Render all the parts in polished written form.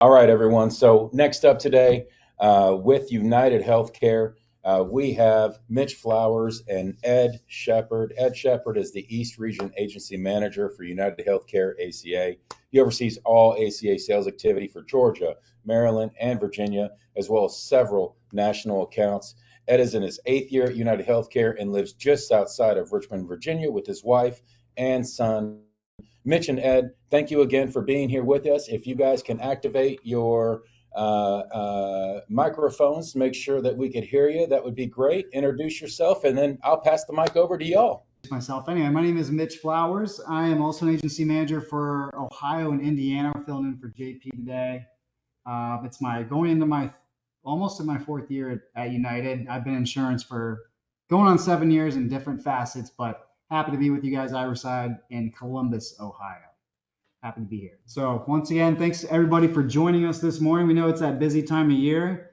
All right, everyone. So next up today, with UnitedHealthcare, we have Mitch Flowers and Ed Shepard. Ed Shepard is the East Region Agency Manager for UnitedHealthcare ACA. He oversees all ACA sales activity for Georgia, Maryland, and Virginia, as well as several national accounts. Ed is in his 8th year at UnitedHealthcare and lives just outside of Richmond, Virginia, with his wife and son. Mitch and Ed, thank you again for being here with us. If you guys can activate your microphones to make sure that we could hear you, that would be great. Introduce yourself, and then I'll pass the mic over to y'all. Myself. Anyway, my name is Mitch Flowers. I am also an agency manager for Ohio and Indiana. We're filling in for JP today. It's my going into my almost in my 4th year at United. I've been in insurance for going on 7 years in different facets, but happy to be with you guys. I reside in Columbus, Ohio. Happy to be here. So once again, thanks to everybody for joining us this morning. We know it's that busy time of year.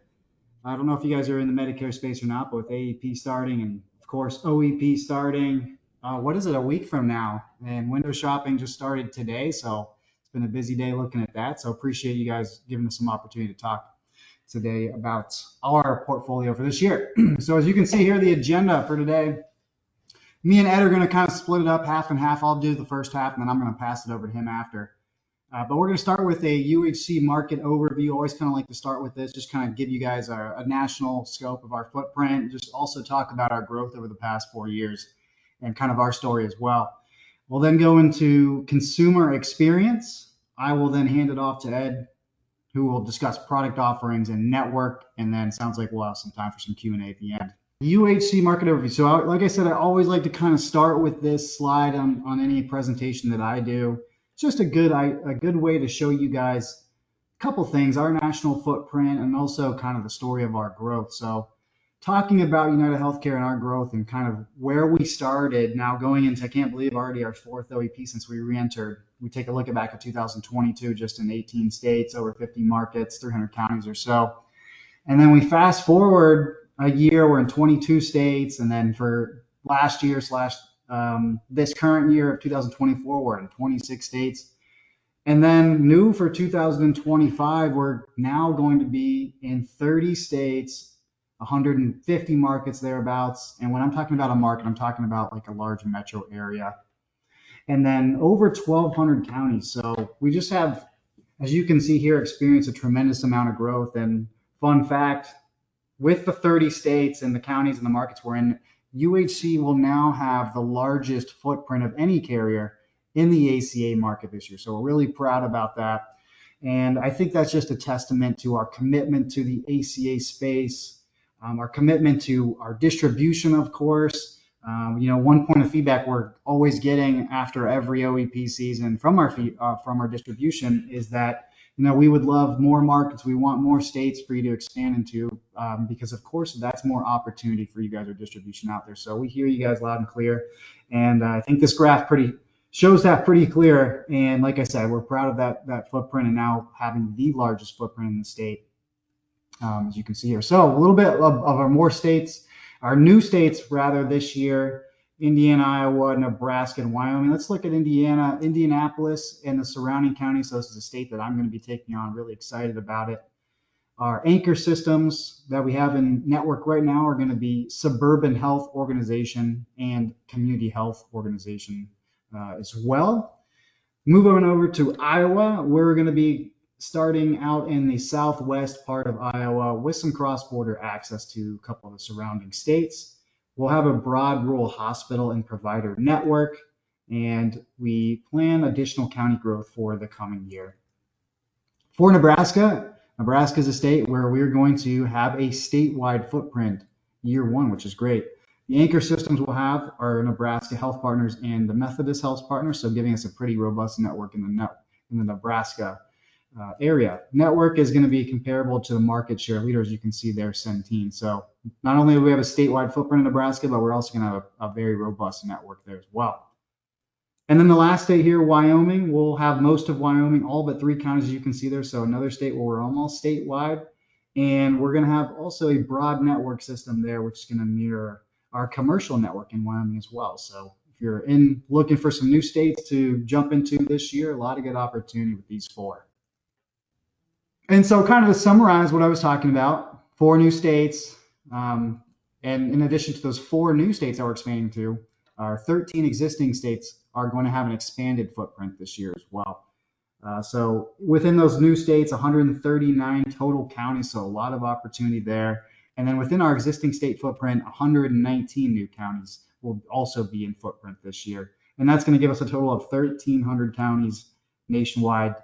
I don't know if you guys are in the Medicare space or not, but with AEP starting and of course OEP starting, what is it, a week from now? And window shopping just started today, so it's been a busy day looking at that. So appreciate you guys giving us some opportunity to talk today about our portfolio for this year. So as you can see here, the agenda for today, me and Ed are going to kind of split it up half and half. I'll do the first half, and then I'm going to pass it over to him after. But we're going to start with a UHC market overview. Always kind of like to start with this, just kind of give you guys a national scope of our footprint, just also talk about our growth over the past 4 years and kind of our story as well. We'll then go into consumer experience. I will then hand it off to Ed, who will discuss product offerings and network, and then sounds like we'll have some time for some Q&A at the end. UHC market overview. So like I said, I always like to kind of start with this slide on any presentation that I do. It's just a good way to show you guys a couple things, our national footprint, and also kind of the story of our growth. So talking about UnitedHealthcare and our growth and kind of where we started, now going into, I can't believe already our 4th OEP since we re-entered. We take a look back at 2022, just in 18 states, over 50 markets, 300 counties or so. And then we fast forward a year, we're in 22 states. And then for last year / this current year of 2024, we're in 26 states. And then new for 2025, we're now going to be in 30 states, 150 markets thereabouts. And when I'm talking about a market, I'm talking about like a large metro area. And then over 1,200 counties. So we just have, as you can see here, experienced a tremendous amount of growth. And fun fact, with the 30 states and the counties and the markets we're in, UHC will now have the largest footprint of any carrier in the ACA market this year. So we're really proud about that. And I think that's just a testament to our commitment to the ACA space, our commitment to our distribution, of course. One point of feedback we're always getting after every OEP season from our distribution is that we would love more markets. We want more states for you to expand into because, of course, that's more opportunity for you guys, our distribution out there. So we hear you guys loud and clear. And I think this graph shows that pretty clear. And like I said, we're proud of that footprint and now having the largest footprint in the state, as you can see here. So a little bit of our our new states rather this year: Indiana, Iowa, Nebraska, and Wyoming. Let's look at Indianapolis, and the surrounding counties. So this is a state that I'm going to be taking on. Really excited about it. Our anchor systems that we have in network right now are going to be Suburban Health Organization and Community Health Organization as well. Move on over to Iowa. We're going to be starting out in the southwest part of Iowa with some cross-border access to a couple of the surrounding states. We'll have a broad rural hospital and provider network, and we plan additional county growth for the coming year. For Nebraska is a state where we're going to have a statewide footprint year one, which is great. The anchor systems we'll have are Nebraska Health Partners and the Methodist Health Partners, so giving us a pretty robust network in the Nebraska area. Network is going to be comparable to the market share leader, as you can see there, Centene. So not only do we have a statewide footprint in Nebraska, but we're also going to have a very robust network there as well. And then the last state here, Wyoming, we'll have most of Wyoming, all but 3 counties, as you can see there. So another state where we're almost statewide. And we're going to have also a broad network system there, which is going to mirror our commercial network in Wyoming as well. So if you're looking for some new states to jump into this year, a lot of good opportunity with these 4. And so kind of to summarize what I was talking about, 4 new states, and in addition to those 4 new states that we're expanding to, our 13 existing states are going to have an expanded footprint this year as well. So within those new states, 139 total counties, so a lot of opportunity there. And then within our existing state footprint, 119 new counties will also be in footprint this year. And that's going to give us a total of 1,300 counties nationwide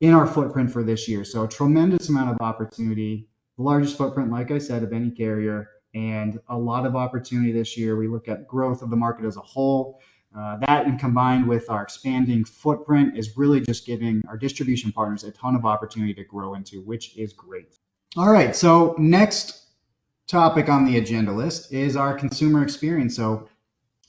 in our footprint for this year. So a tremendous amount of opportunity, the largest footprint, like I said, of any carrier, and a lot of opportunity this year. We look at growth of the market as a whole. That and combined with our expanding footprint is really just giving our distribution partners a ton of opportunity to grow into, which is great. All right, so next topic on the agenda list is our consumer experience. So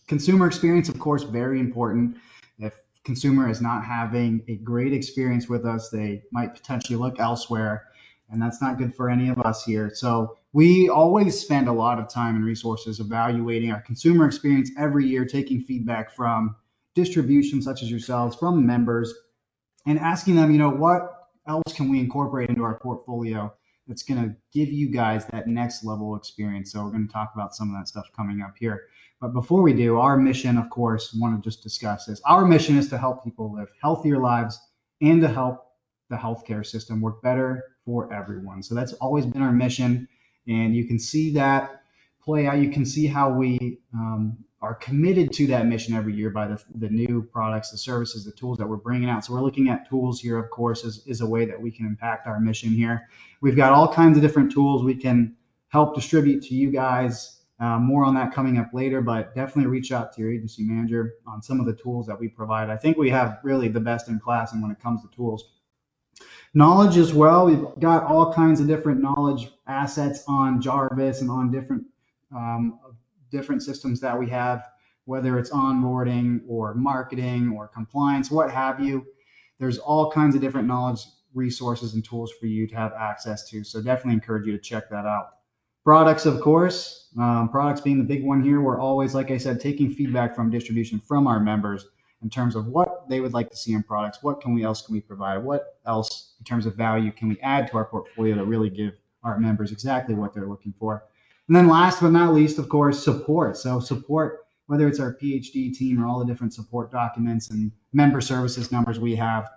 consumer experience, of course, very important. If consumer is not having a great experience with us, they might potentially look elsewhere, and that's not good for any of us here. So we always spend a lot of time and resources evaluating our consumer experience every year, taking feedback from distribution such as yourselves, from members, and asking them, what else can we incorporate into our portfolio that's going to give you guys that next level experience. So we're going to talk about some of that stuff coming up here. But before we do, our mission, of course, want to just discuss this. Our mission is to help people live healthier lives and to help the healthcare system work better for everyone. So that's always been our mission. And you can see that play out. You can see how we are committed to that mission every year by the new products, the services, the tools that we're bringing out. So we're looking at tools here, of course, is a way that we can impact our mission here. We've got all kinds of different tools we can help distribute to you guys. More on that coming up later, but definitely reach out to your agency manager on some of the tools that we provide. I think we have really the best in class and when it comes to tools. Knowledge as well. We've got all kinds of different knowledge assets on Jarvis and on different systems that we have, whether it's onboarding or marketing or compliance, what have you. There's all kinds of different knowledge resources and tools for you to have access to. So definitely encourage you to check that out. Products, of course, products being the big one here. We're always, like I said, taking feedback from distribution from our members in terms of what they would like to see in products. What else can we provide? What else in terms of value can we add to our portfolio to really give our members exactly what they're looking for? And then last but not least, of course, support. So support, whether it's our PhD team or all the different support documents and member services numbers we have,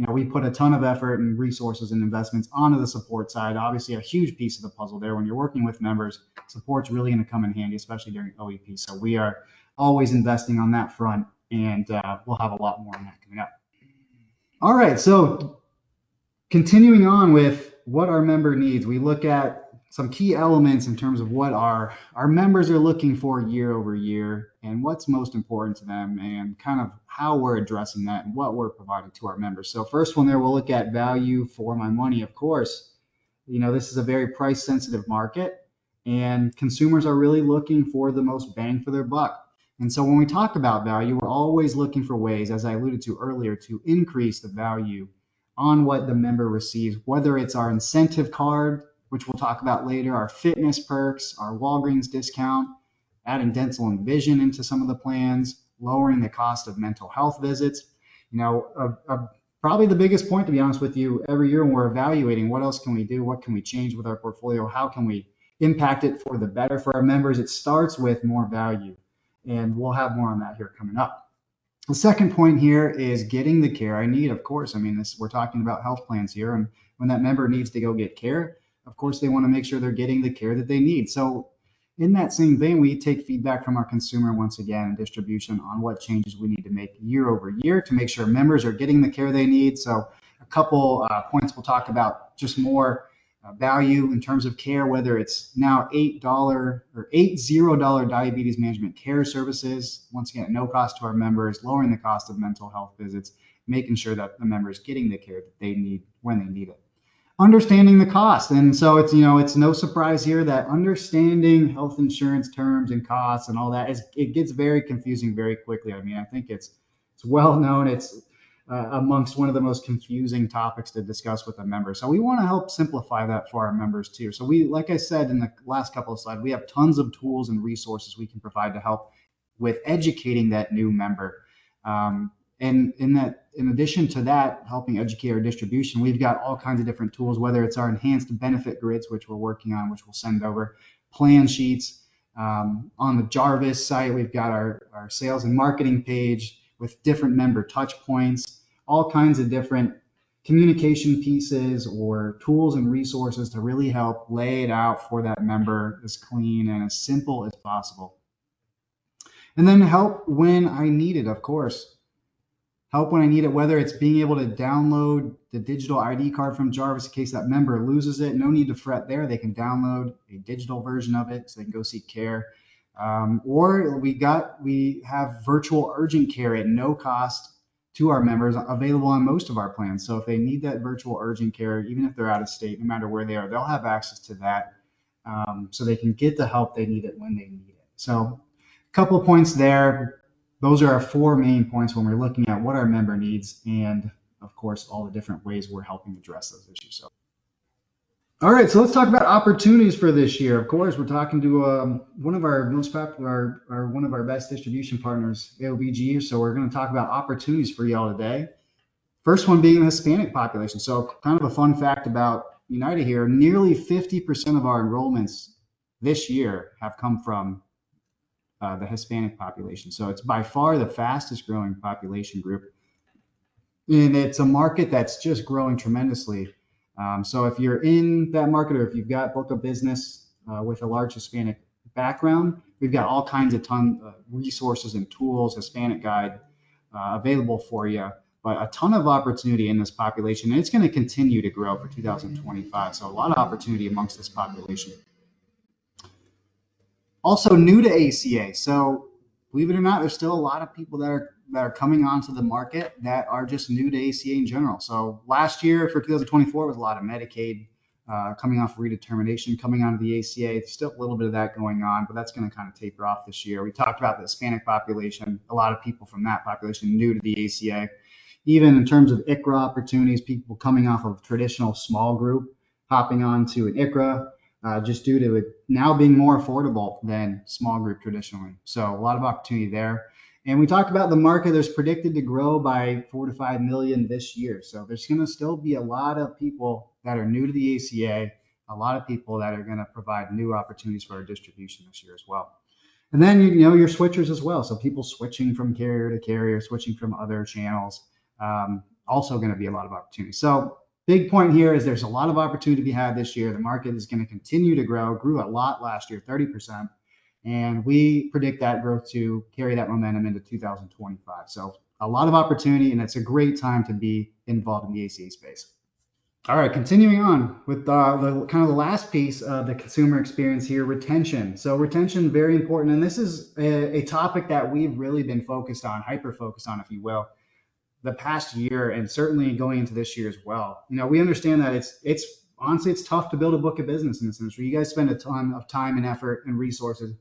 we put a ton of effort and resources and investments onto the support side. Obviously, a huge piece of the puzzle there. When you're working with members, support's really going to come in handy, especially during OEP. So we are always investing on that front, and we'll have a lot more on that coming up. All right, so continuing on with what our member needs, we look at some key elements in terms of what our members are looking for year over year and what's most important to them and kind of how we're addressing that and what we're providing to our members. So first one there, we'll look at value for my money. Of course, this is a very price sensitive market and consumers are really looking for the most bang for their buck. And so when we talk about value, we're always looking for ways, as I alluded to earlier, to increase the value on what the member receives, whether it's our incentive card, which we'll talk about later, our fitness perks, our Walgreens discount, adding dental and vision into some of the plans, lowering the cost of mental health visits. Probably the biggest point, to be honest with you, every year when we're evaluating what else can we do, what can we change with our portfolio, how can we impact it for the better for our members, it starts with more value. And we'll have more on that here coming up. The second point here is getting the care I need, of course. We're talking about health plans here, and when that member needs to go get care, of course, they want to make sure they're getting the care that they need. So in that same vein, we take feedback from our consumer once again and distribution on what changes we need to make year over year to make sure members are getting the care they need. So a couple points we'll talk about, just more value in terms of care, whether it's now $8 or $80 diabetes management care services, once again, at no cost to our members, lowering the cost of mental health visits, making sure that the member is getting the care that they need when they need it. Understanding the cost. And so it's no surprise here that understanding health insurance terms and costs and all that it gets very confusing very quickly. I think it's well known. It's amongst one of the most confusing topics to discuss with a member. So we want to help simplify that for our members too. So we, like I said in the last couple of slides, we have tons of tools and resources we can provide to help with educating that new member. And And in addition to that, helping educate our distribution, we've got all kinds of different tools, whether it's our enhanced benefit grids, which we're working on, which we'll send over, plan sheets. On the Jarvis site, we've got our sales and marketing page with different member touch points, all kinds of different communication pieces or tools and resources to really help lay it out for that member as clean and as simple as possible. And then help when I need it, of course. Help when I need it, whether it's being able to download the digital ID card from Jarvis in case that member loses it. No need to fret there. They can download a digital version of it so they can go seek care. Or we have virtual urgent care at no cost to our members available on most of our plans. So if they need that virtual urgent care, even if they're out of state, no matter where they are, they'll have access to that so they can get the help they need it when they need it. So a couple of points there. Those are our 4 main points when we're looking at what our member needs and, of course, all the different ways we're helping address those issues. So, all right, so let's talk about opportunities for this year. Of course, we're talking to one of our most popular, or one of our best distribution partners, AOBG. So we're going to talk about opportunities for y'all today. First one being the Hispanic population. So kind of a fun fact about United here, nearly 50% of our enrollments this year have come from the Hispanic population. So it's by far the fastest growing population group. And it's a market that's just growing tremendously. So if you're in that market or if you've got book of business with a large Hispanic background, we've got all kinds of resources and tools, Hispanic Guide available for you. But a ton of opportunity in this population, and it's going to continue to grow for 2025. So a lot of opportunity amongst this population. Also new to ACA. So believe it or not, there's still a lot of people that are coming onto the market that are just new to ACA in general. So last year for 2024 was a lot of Medicaid coming off redetermination, coming onto the ACA. There's still a little bit of that going on, but that's going to kind of taper off this year. We talked about the Hispanic population, a lot of people from that population new to the ACA. Even in terms of ICRA opportunities, people coming off of traditional small group, hopping on to an ICRA, just due to it now being more affordable than small group traditionally. So a lot of opportunity there. And we talked about the market that's predicted to grow by 4 to 5 million this year. So there's going to still be a lot of people that are new to the ACA, a lot of people that are going to provide new opportunities for our distribution this year as well. And then, your switchers as well. So people switching from carrier to carrier, switching from other channels, also going to be a lot of opportunity. So big point here is there's a lot of opportunity to be had this year. The market is going to continue to grow, grew a lot last year, 30%. And we predict that growth to carry that momentum into 2025. So a lot of opportunity, and it's a great time to be involved in the ACA space. All right, continuing on with the kind of the last piece of the consumer experience here, retention. So retention, very important. And this is a topic that we've really been focused on, hyper-focused on, if you will, the past year, and certainly going into this year as well. We understand that it's honestly, it's tough to build a book of business in this industry. You guys spend a ton of time and effort and resources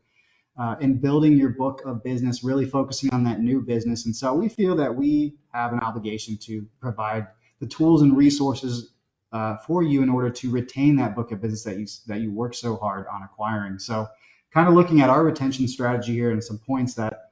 in building your book of business, really focusing on that new business. And so we feel that we have an obligation to provide the tools and resources for you in order to retain that book of business that you work so hard on acquiring. So kind of looking at our retention strategy here and some points that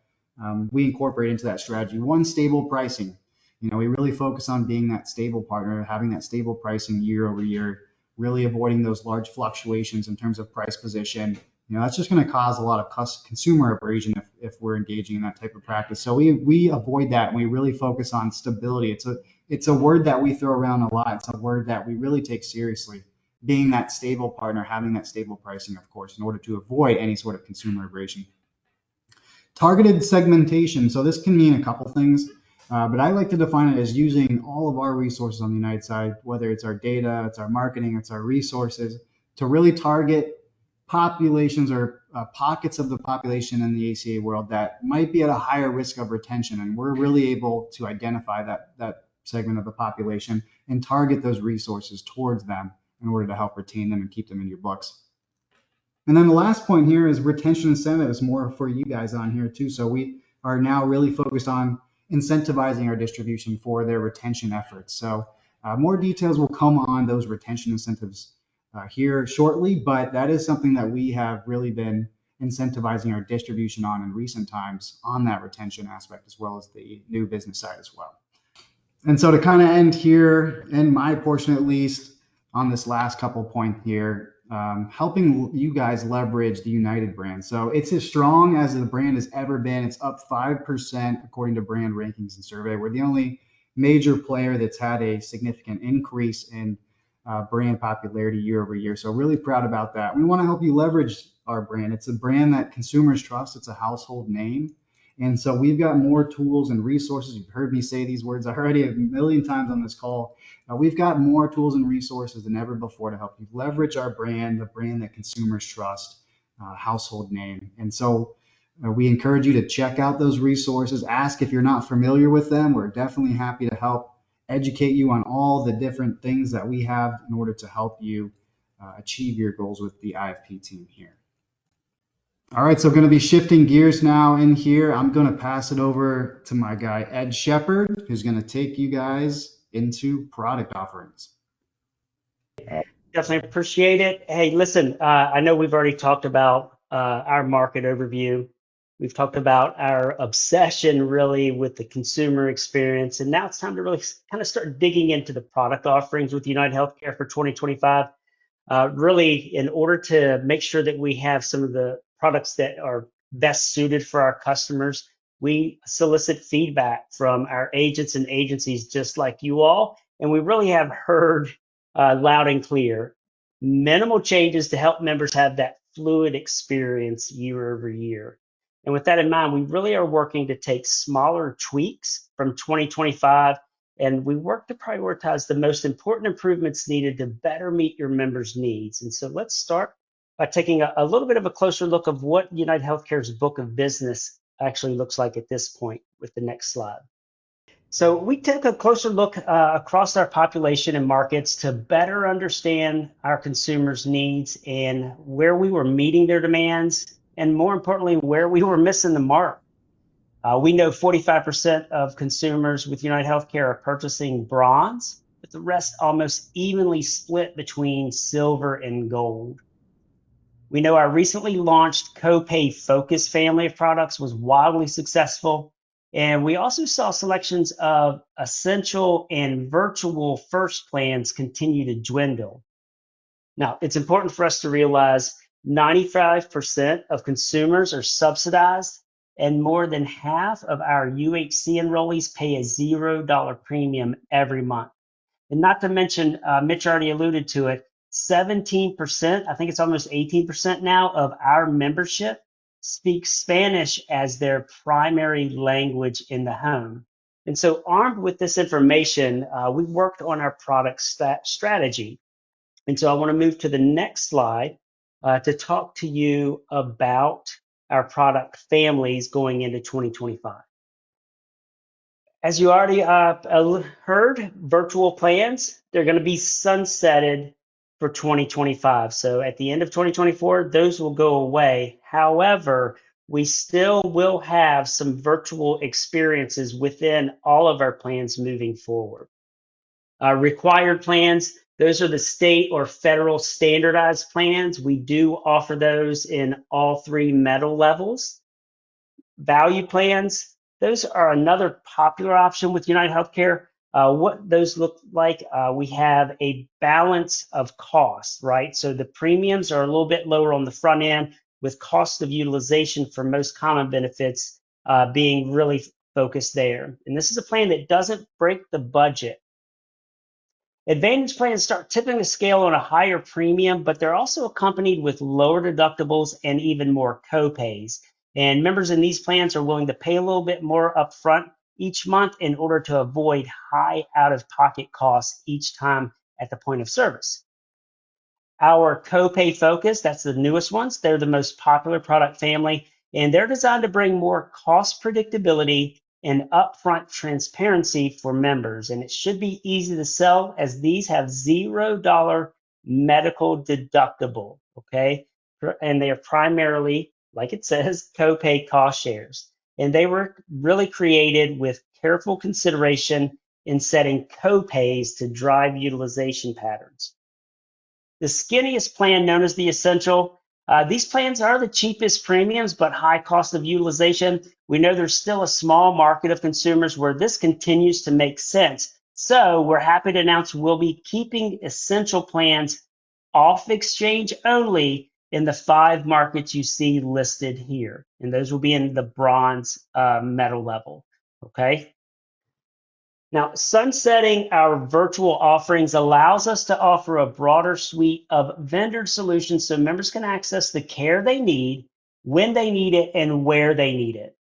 we incorporate into that strategy. One, stable pricing. We really focus on being that stable partner, having that stable pricing year over year, really avoiding those large fluctuations in terms of price position. That's just going to cause a lot of consumer abrasion if we're engaging in that type of practice. So we avoid that, and we really focus on stability. It's a word that we throw around a lot. It's a word that we really take seriously, being that stable partner, having that stable pricing, of course, in order to avoid any sort of consumer abrasion. Targeted segmentation. So this can mean a couple things. But I like to define it as using all of our resources on the United side, whether it's our data, it's our marketing, it's our resources, to really target populations or pockets of the population in the ACA world that might be at a higher risk of retention. And we're really able to identify that segment of the population and target those resources towards them in order to help retain them and keep them in your books. And then the last point here is retention incentives, more for you guys on here too. So we are now really focused on incentivizing our distribution for their retention efforts. So more details will come on those retention incentives here shortly, but that is something that we have really been incentivizing our distribution on in recent times on that retention aspect, as well as the new business side as well. And so to kind of end here, in my portion at least, on this last couple point here, helping you guys leverage the United brand. So it's as strong as the brand has ever been. It's up 5% according to brand rankings and survey. We're the only major player that's had a significant increase in brand popularity year over year. So really proud about that. We want to help you leverage our brand. It's a brand that consumers trust. It's a household name. And so we've got more tools and resources. You've heard me say these words already a million times on this call. We've got more tools and resources than ever before to help you leverage our brand, the brand that consumers trust, household name. And so we encourage you to check out those resources. Ask if you're not familiar with them. We're definitely happy to help educate you on all the different things that we have in order to help you achieve your goals with the IFP team here. All right, so going to be shifting gears now in here. I'm going to pass it over to my guy, Ed Shepard, who's going to take you guys into product offerings. Definitely appreciate it. Hey, listen, I know we've already talked about our market overview. We've talked about our obsession really with the consumer experience. And now it's time to really kind of start digging into the product offerings with UnitedHealthcare for 2025. Really, in order to make sure that we have some of the products that are best suited for our customers, we solicit feedback from our agents and agencies just like you all. And we really have heard loud and clear, minimal changes to help members have that fluid experience year over year. And with that in mind, we really are working to take smaller tweaks from 2025, and we work to prioritize the most important improvements needed to better meet your members' needs. And so let's start by taking a little bit of a closer look of what UnitedHealthcare's book of business actually looks like at this point with the next slide. So we took a closer look across our population and markets to better understand our consumers' needs and where we were meeting their demands, and more importantly, where we were missing the mark. We know 45% of consumers with UnitedHealthcare are purchasing bronze, with the rest almost evenly split between silver and gold. We know our recently launched Copay Focus family of products was wildly successful. And we also saw selections of essential and virtual first plans continue to dwindle. Now, it's important for us to realize 95% of consumers are subsidized, and more than half of our UHC enrollees pay a $0 premium every month. And not to mention, Mitch already alluded to it, 17%, I think it's almost 18% now, of our membership speak Spanish as their primary language in the home. And so armed with this information, we worked on our product strategy. And so I want to move to the next slide to talk to you about our product families going into 2025. As you already heard, virtual plans, they're going to be sunsetted for 2025. So at the end of 2024, those will go away. However, we still will have some virtual experiences within all of our plans moving forward. Required plans, those are the state or federal standardized plans. We do offer those in all three metal levels. Value plans, those are another popular option with UnitedHealthcare. What those look like, we have a balance of costs, right? So the premiums are a little bit lower on the front end, with cost of utilization for most common benefits being really focused there. And this is a plan that doesn't break the budget. Advantage plans start tipping the scale on a higher premium, but they're also accompanied with lower deductibles and even more copays. And members in these plans are willing to pay a little bit more upfront each month in order to avoid high out-of-pocket costs each time at the point of service. Our Copay Focus, that's the newest ones. They're the most popular product family, and they're designed to bring more cost predictability and upfront transparency for members. And it should be easy to sell, as these have $0 medical deductible, okay? And they are primarily, like it says, copay cost shares. And they were really created with careful consideration in setting copays to drive utilization patterns. The skinniest plan, known as the Essential, These plans are the cheapest premiums, but high cost of utilization. We know there's still a small market of consumers where this continues to make sense. So we're happy to announce we'll be keeping essential plans off exchange only in the 5 markets you see listed here. And those will be in the bronze metal level, okay? Now, sunsetting our virtual offerings allows us to offer a broader suite of vendor solutions so members can access the care they need, when they need it, and where they need it.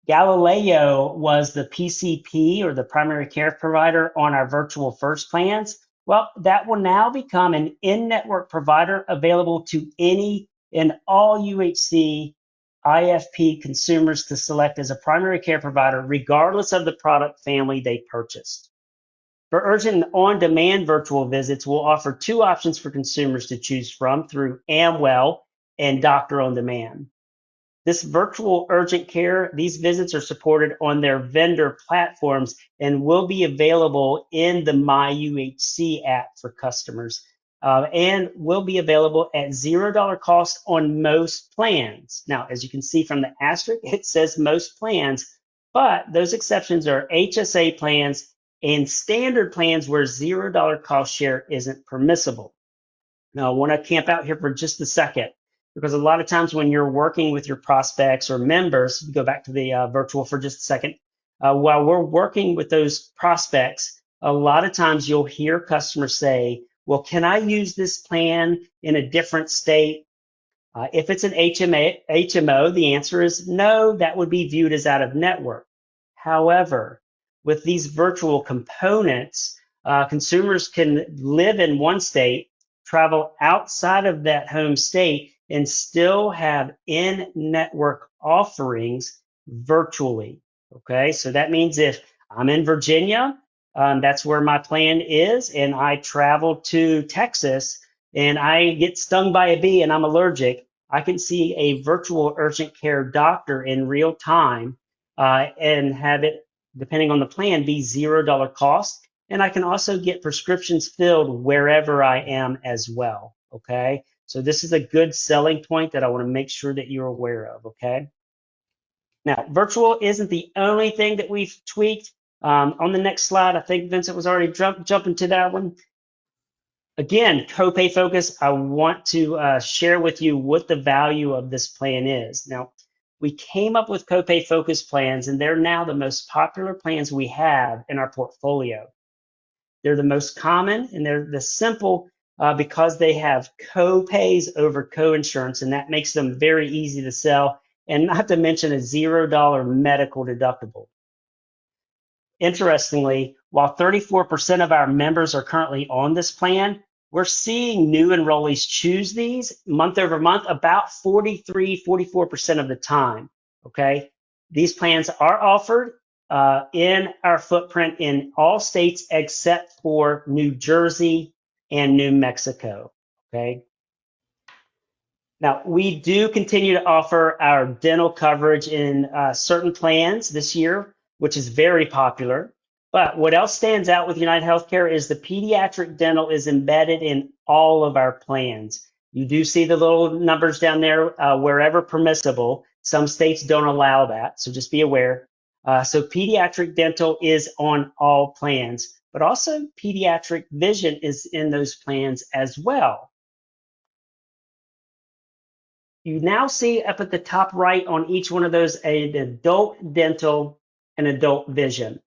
Galileo was the PCP, or the primary care provider, on our virtual first plans. Well, that will now become an in-network provider available to any and all UHC IFP consumers to select as a primary care provider, regardless of the product family they purchased. For urgent and on-demand virtual visits, we'll offer 2 options for consumers to choose from through Amwell and Doctor on Demand. This virtual urgent care, these visits are supported on their vendor platforms and will be available in the MyUHC app for customers, and will be available at $0 cost on most plans. Now, as you can see from the asterisk, it says most plans, but those exceptions are HSA plans and standard plans where $0 cost share isn't permissible. Now, I want to camp out here for just a second, because a lot of times when you're working with your prospects or members, go back to the virtual for just a second, while we're working with those prospects, a lot of times you'll hear customers say, well, can I use this plan in a different state? If it's an HMO, the answer is no, that would be viewed as out of network. However, with these virtual components, consumers can live in one state, travel outside of that home state, and still have in-network offerings virtually. Okay, so that means if I'm in Virginia, that's where my plan is, and I travel to Texas and I get stung by a bee and I'm allergic, I can see a virtual urgent care doctor in real time and have it, depending on the plan, be $0 cost. And I can also get prescriptions filled wherever I am as well, okay? So this is a good selling point that I want to make sure that you're aware of, okay? Now, virtual isn't the only thing that we've tweaked. On the next slide, I think Vincent was already jumping to that one. Again, copay focus, I want to share with you what the value of this plan is. Now, we came up with copay focus plans, and they're now the most popular plans we have in our portfolio. They're the most common, and they're the simple because they have copays over coinsurance, and that makes them very easy to sell, and not to mention a $0 medical deductible. Interestingly, while 34% of our members are currently on this plan, we're seeing new enrollees choose these month over month about 44% of the time, okay? These plans are offered in our footprint in all states except for New Jersey and New Mexico, okay? Now, we do continue to offer our dental coverage in certain plans this year, which is very popular. But what else stands out with UnitedHealthcare is the pediatric dental is embedded in all of our plans. You do see the little numbers down there wherever permissible. Some states don't allow that, so just be aware. So pediatric dental is on all plans, but also pediatric vision is in those plans as well. You now see up at the top right on each one of those an adult dental and adult vision.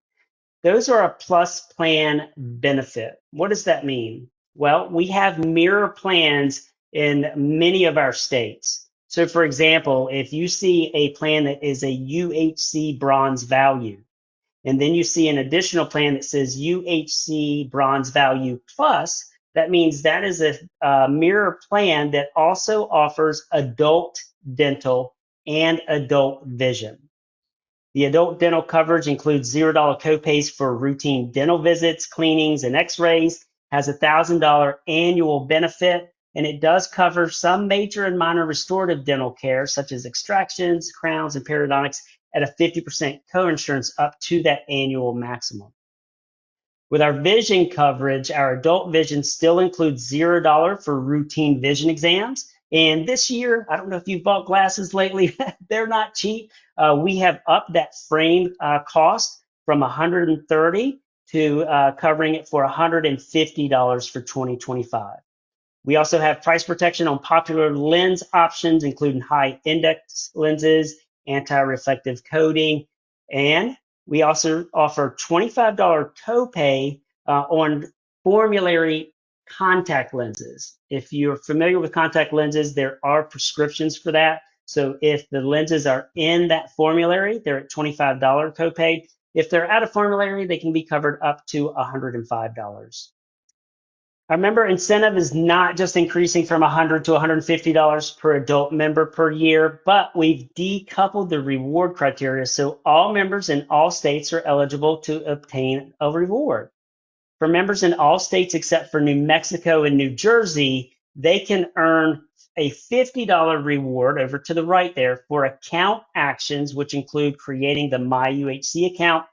Those are a plus plan benefit. What does that mean? Well, we have mirror plans in many of our states. So for example, if you see a plan that is a UHC bronze value, and then you see an additional plan that says UHC bronze value plus, that means that is a mirror plan that also offers adult dental and adult vision. The adult dental coverage includes $0 copays for routine dental visits, cleanings, and x-rays, has a $1,000 annual benefit, and it does cover some major and minor restorative dental care, such as extractions, crowns, and periodontics, at a 50% coinsurance up to that annual maximum. With our vision coverage, our adult vision still includes $0 for routine vision exams, And this year, I don't know if you've bought glasses lately, they're not cheap. We have upped that frame cost from 130 to covering it for $150 for 2025. We also have price protection on popular lens options, including high index lenses, anti-reflective coating, and we also offer $25 copay on formulary contact lenses. If you're familiar with contact lenses, there are prescriptions for that. So if the lenses are in that formulary, they're at $25 copay. If they're out of formulary, they can be covered up to $105. Our member incentive is not just increasing from $100 to $150 per adult member per year, but we've decoupled the reward criteria so all members in all states are eligible to obtain a reward. For members in all states except for New Mexico and New Jersey, they can earn a $50 reward over to the right there for account actions, which include creating the MyUHC account,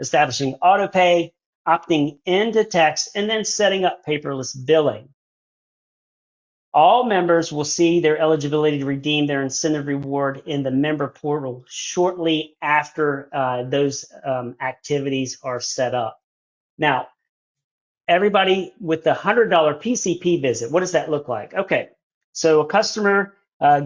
establishing autopay, opting into text, and then setting up paperless billing. All members will see their eligibility to redeem their incentive reward in the member portal shortly after those activities are set up. Now, everybody with the $100 PCP visit, what does that look like? Okay, so a customer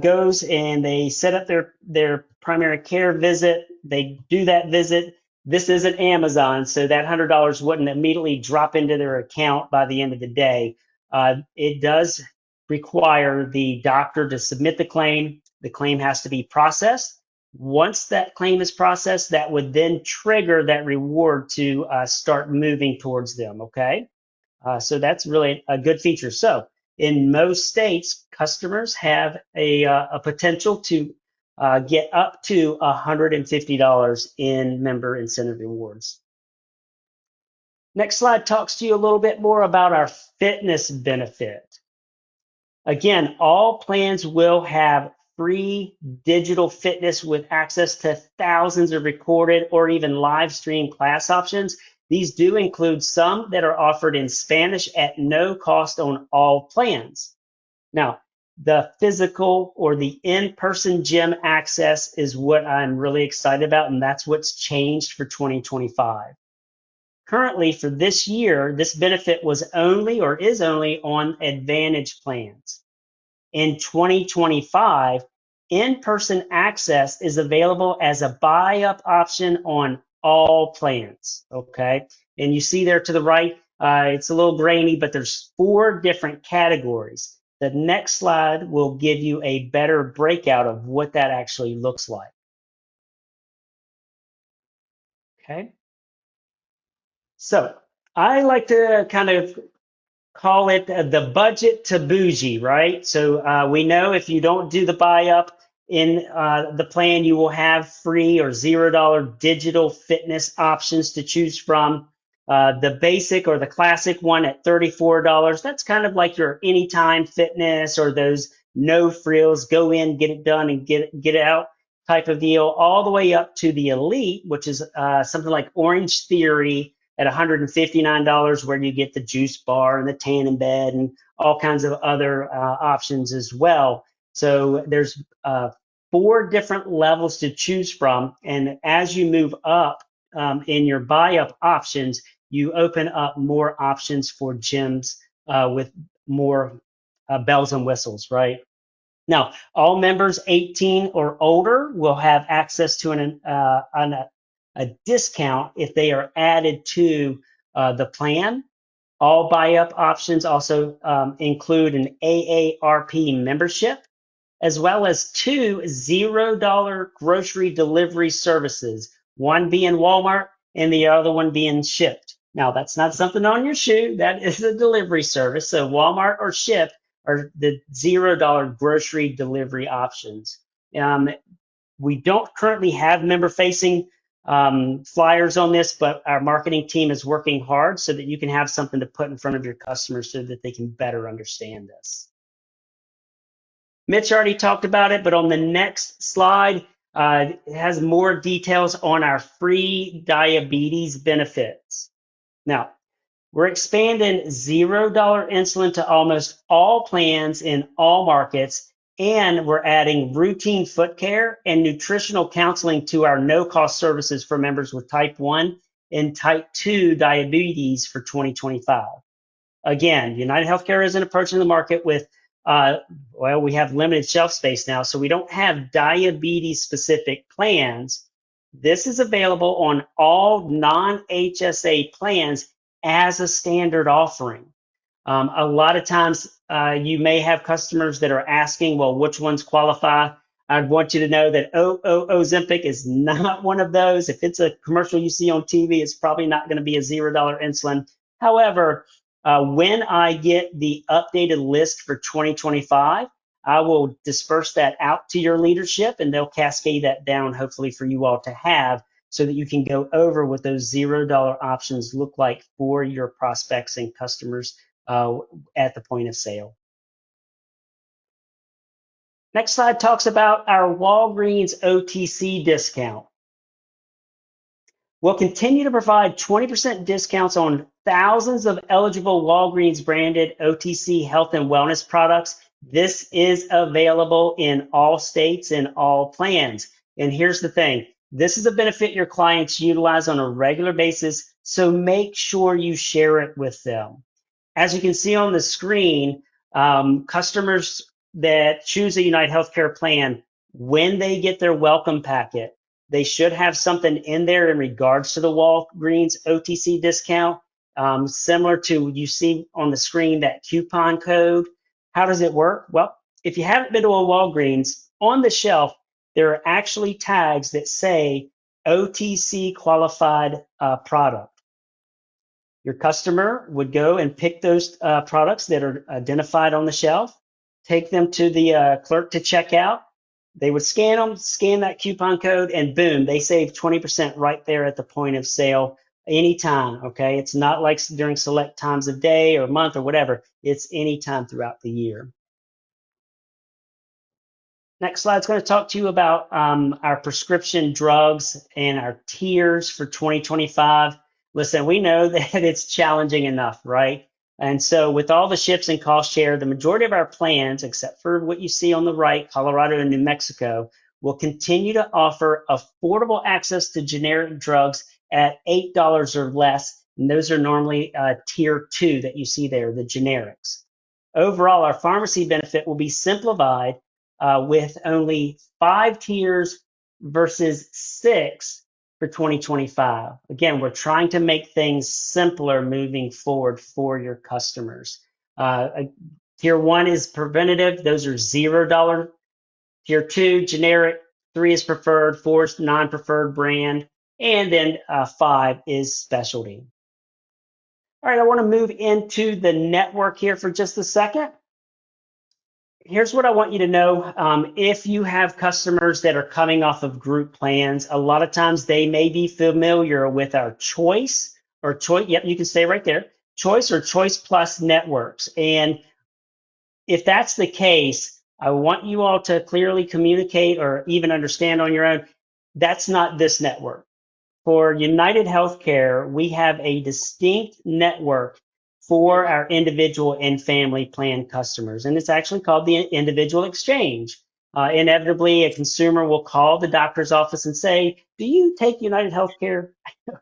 goes and they set up their primary care visit. They do that visit. This isn't Amazon, so that $100 wouldn't immediately drop into their account by the end of the day. It does require the doctor to submit the claim. The claim has to be processed. Once that claim is processed, that would then trigger that reward to start moving towards them, okay? So that's really a good feature. So in most states, customers have a potential to get up to $150 in member incentive rewards. Next slide talks to you a little bit more about our fitness benefit. Again, all plans will have free digital fitness with access to thousands of recorded or even live stream class options. These do include some that are offered in Spanish at no cost on all plans. Now, the physical or the in-person gym access is what I'm really excited about, and that's what's changed for 2025. Currently, for this year, this benefit was only or is only on Advantage plans. In 2025, in-person access is available as a buy-up option on all plans, okay? And you see there to the right, it's a little grainy, but there's 4 different categories. The next slide will give you a better breakout of what that actually looks like. Okay. So I like to kind of call it the budget to bougie, right? So we know if you don't do the buy up in the plan, you will have free or $0 digital fitness options to choose from. The basic or the classic one at $34, that's kind of like your anytime fitness or those no frills, go in, get it done and get it out type of deal, all the way up to the elite, which is something like Orange Theory at $159, where you get the juice bar and the tanning bed and all kinds of other options as well. So there's 4 different levels to choose from. And as you move up in your buy-up options, you open up more options for gyms with more bells and whistles, right? Now, all members 18 or older will have access to a discount if they are added to the plan. All buy-up options also include an AARP membership, as well as 2 $0 grocery delivery services, one being Walmart and the other one being Shipt. Now, that's not something on your shoe. That is a delivery service. So Walmart or Shipt are the $0 grocery delivery options. We don't currently have member-facing flyers on this, but our marketing team is working hard so that you can have something to put in front of your customers so that they can better understand this. Mitch already talked about it, but on the next slide, it has more details on our free diabetes benefits. Now, We're expanding $0 insulin to almost all plans in all markets, and we're adding routine foot care and nutritional counseling to our no-cost services for members with type 1 and type 2 diabetes for 2025. Again, UnitedHealthcare isn't approaching the market with, well, we have limited shelf space now, so we don't have diabetes-specific plans. This is available on all non-HSA plans as a standard offering. A lot of times you may have customers that are asking, well, which ones qualify? I'd want you to know that Ozempic is not one of those. If it's a commercial you see on TV, it's probably not going to be a $0 insulin. However, when I get the updated list for 2025, I will disperse that out to your leadership and they'll cascade that down hopefully for you all to have so that you can go over what those $0 options look like for your prospects and customers at the point of sale. Next slide talks about our Walgreens OTC discount. We'll continue to provide 20% discounts on thousands of eligible Walgreens branded OTC health and wellness products. This is available in all states and all plans. And here's the thing, this is a benefit your clients utilize on a regular basis, so make sure you share it with them. As you can see on the screen, customers that choose a UnitedHealthcare plan, when they get their welcome packet, they should have something in there in regards to the Walgreens OTC discount, similar to you see on the screen that coupon code. How does it work? Well, if you haven't been to a Walgreens, on the shelf, there are actually tags that say OTC qualified product. Your customer would go and pick those products that are identified on the shelf, take them to the clerk to check out. They would scan them, scan that coupon code, and boom, they save 20% right there at the point of sale anytime, okay? It's not like during select times of day or month or whatever. It's anytime throughout the year. Next slide is going to talk to you about our prescription drugs and our tiers for 2025. Listen, we know that it's challenging enough, right? And so with all the shifts in cost share, the majority of our plans, except for what you see on the right, Colorado and New Mexico, will continue to offer affordable access to generic drugs at $8 or less. And those are normally tier 2 that you see there, the generics. Overall, our pharmacy benefit will be simplified with only 5 tiers versus 6 for 2025. Again, we're trying to make things simpler moving forward for your customers. Tier 1 is preventative. Those are $0. Tier 2, generic. 3 is preferred. 4 is non-preferred brand. And then 5 is specialty. All right, I want to move into the network here for just a second. Here's what I want you to know. If you have customers that are coming off of group plans, a lot of times they may be familiar with our choice or choice. Yep, you can stay right there. Choice or Choice Plus networks. And if that's the case, I want you all to clearly communicate or even understand on your own, that's not this network. For UnitedHealthcare, we have a distinct network for our individual and family plan customers, and it's actually called the Individual Exchange. Inevitably, a consumer will call the doctor's office and say, do you take UnitedHealthcare?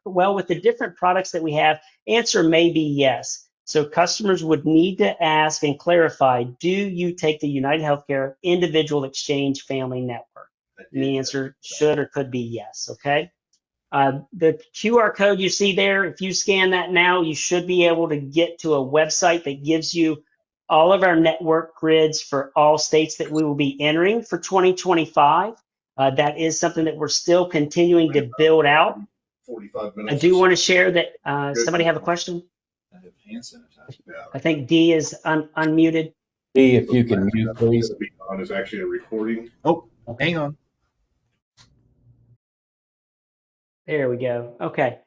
Well, with the different products that we have, answer may be yes. So customers would need to ask and clarify, do you take the UnitedHealthcare Individual Exchange Family Network? And the answer should or could be yes, okay? The QR code you see there, if you scan that now, you should be able to get to a website that gives you all of our network grids for all states that we will be entering for 2025. That is something that we're still continuing to build out. 45 minutes. I do want to share that somebody have a question? I think D is unmuted. D, if you can mute, please. On is actually a recording. Oh, hang on. There we go. Okay.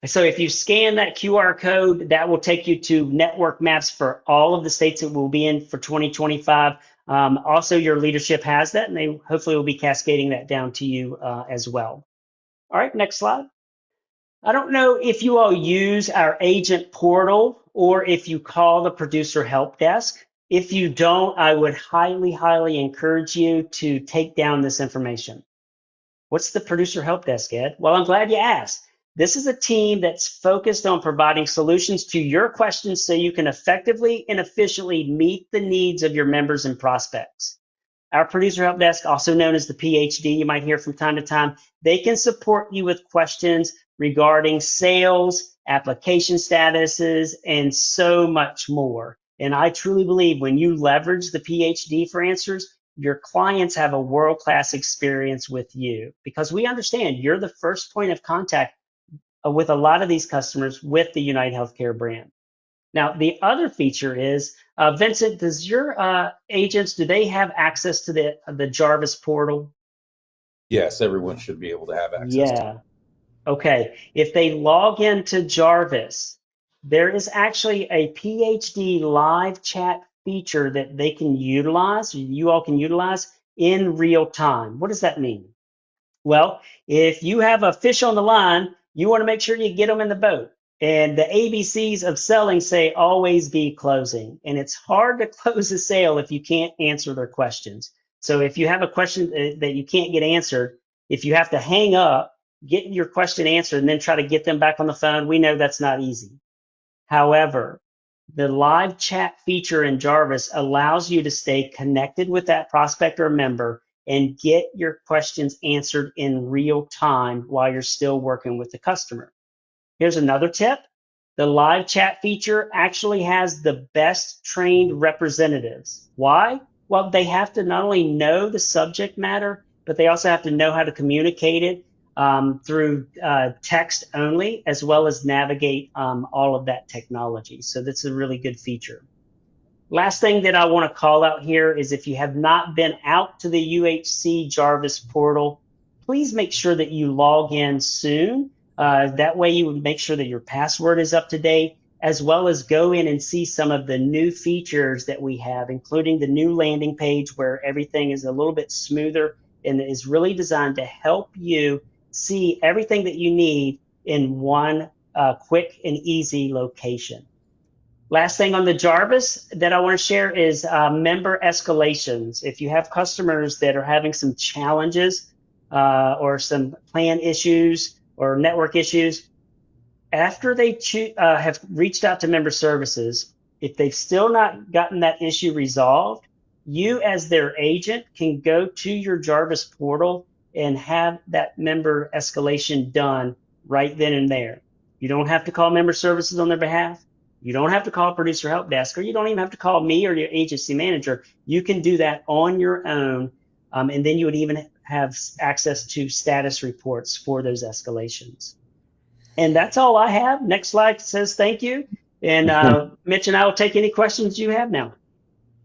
So if you scan that QR code, that will take you to network maps for all of the states that we'll be in for 2025. Also, your leadership has that, and they hopefully will be cascading that down to you as well. All right, next slide. I don't know if you all use our agent portal or if you call the producer help desk. If you don't, I would highly, highly encourage you to take down this information. What's the producer help desk, Ed? Well, I'm glad you asked. This is a team that's focused on providing solutions to your questions so you can effectively and efficiently meet the needs of your members and prospects. Our producer help desk, also known as the PhD, you might hear from time to time, they can support you with questions regarding sales, application statuses, and so much more. And I truly believe when you leverage the PhD for answers, your clients have a world-class experience with you because we understand you're the first point of contact with a lot of these customers with the UnitedHealthcare brand. Now, the other feature is, Vincent, does your agents, do they have access to the Jarvis portal? Yes, everyone should be able to have access to it. Yeah. Okay. If they log into Jarvis, there is actually a PhD live chat feature that they can utilize, you all can utilize in real time. What does that mean? Well, if you have a fish on the line, you want to make sure you get them in the boat. And the ABCs of selling say always be closing. And it's hard to close a sale if you can't answer their questions. So if you have a question that you can't get answered, if you have to hang up, get your question answered, and then try to get them back on the phone, we know that's not easy. However, the live chat feature in Jarvis allows you to stay connected with that prospect or member and get your questions answered in real time while you're still working with the customer. Here's another tip. The live chat feature actually has the best trained representatives. Why? Well, they have to not only know the subject matter, but they also have to know how to communicate it through text only, as well as navigate all of that technology. So that's a really good feature. Last thing that I want to call out here is if you have not been out to the UHC Jarvis portal, please make sure that you log in soon. That way you would make sure that your password is up to date, as well as go in and see some of the new features that we have, including the new landing page where everything is a little bit smoother and is really designed to help you see everything that you need in one quick and easy location. Last thing on the Jarvis that I want to share is member escalations. If you have customers that are having some challenges or some plan issues or network issues, after they have reached out to member services, if they've still not gotten that issue resolved, you as their agent can go to your Jarvis portal and have that member escalation done right then and there. You don't have to call member services on their behalf. You don't have to call producer help desk, or you don't even have to call me or your agency manager. You can do that on your own, and then you would even have access to status reports for those escalations. And that's all I have. Next slide says thank you. And Mitch and I will take any questions you have now.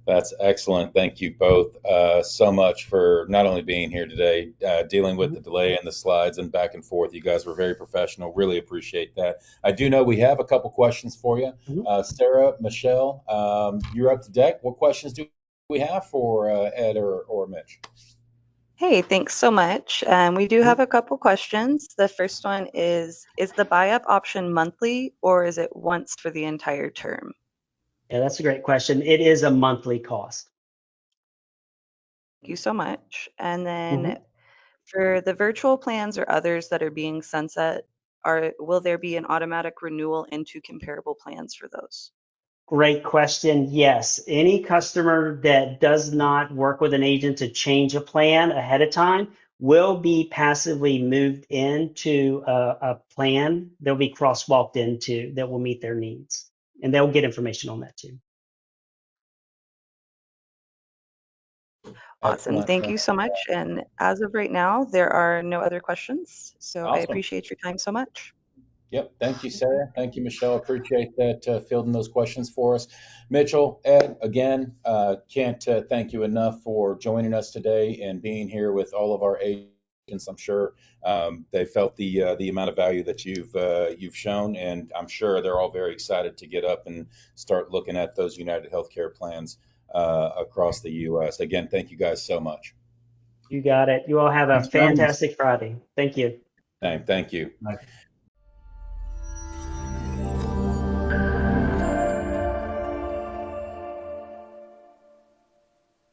That's excellent. Thank you both so much for not only being here today, dealing with the delay in the slides and back and forth. You guys were very professional. Really appreciate that. I do know we have a couple questions for you. Sarah, Michelle, you're up to deck. What questions do we have for Ed or Mitch? Hey, thanks so much. We do have a couple questions. The first one is the buy-up option monthly or is it once for the entire term? Yeah, that's a great question. It is a monthly cost. Thank you so much. And then for the virtual plans or others that are being sunset, will there be an automatic renewal into comparable plans for those? Great question. Yes, any customer that does not work with an agent to change a plan ahead of time will be passively moved into a plan they'll be crosswalked into that will meet their needs. And they'll get information on that too. Awesome. Excellent. Thank you so much. And as of right now, there are no other questions. So I Awesome. appreciate your time so much. Yep. Thank you, Sarah. Thank you, Michelle. Appreciate that fielding those questions for us. Mitchell, Ed, again, can't thank you enough for joining us today and being here with all of our agents. I'm sure they felt the amount of value that you've shown, and I'm sure they're all very excited to get up and start looking at those UnitedHealthcare plans across the U.S. Again, thank you guys so much. You got it. You all have a fantastic Friday. Thank you. Thank you. Bye.